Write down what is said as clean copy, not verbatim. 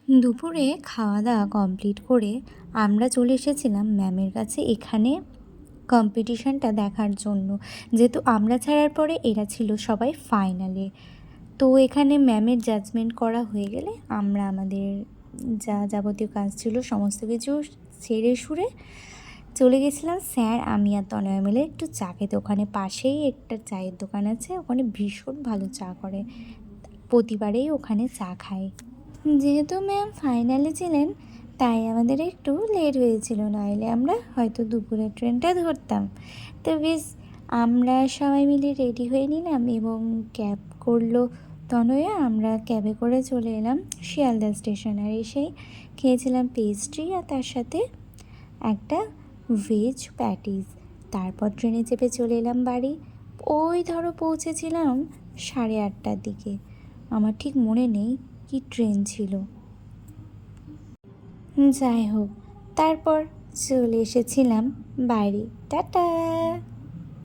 দুপুরে খাওয়া দাওয়া কমপ্লিট করে আমরা চলে এসেছিলাম ম্যামের কাছে এখানে কম্পিটিশনটা দেখার জন্য। যেহেতু আমরা ছাড়ার পরে এরা ছিল সবাই ফাইনালে। তো এখানে ম্যামের জাজমেন্ট করা হয়ে গেলে আমরা আমাদের যা যাবতীয় কাজ ছিল সমস্ত কিছু সেরে সুরে চলে গেছিলাম স্যার, আমি আর তনয় মিলে একটু চা খেতে। ওখানে পাশেই একটা চায়ের দোকান আছে, ওখানে ভীষণ ভালো চা করে, প্রতিবারেই ওখানে চা খাই। যেহেতু ম্যাম ফাইনালে ছিলেন তাই আমাদের একটু লেট হয়েছিল, নইলে আমরা হয়তো দুপুরের ট্রেনটা ধরতাম। তো বেশ, আমরা সবাই মিলে রেডি হয়ে নিলাম এবং ক্যাব করলো তনয়া। আমরা ক্যাবে করে চলে এলাম শিয়ালদা স্টেশন। আর এসেই খেয়েছিলাম পেস্ট্রি আর তার সাথে একটা ভেজ প্যাটিস। তারপর ট্রেনে চেপে চলে এলাম বাড়ি। ওই ধরো পৌঁছেছিলাম 8:30টার দিকে। আমার ঠিক মনে নেই কি ট্রেন ছিল। যাই হোক, তারপর চলে এসেছিলাম বাড়ি। টাটা।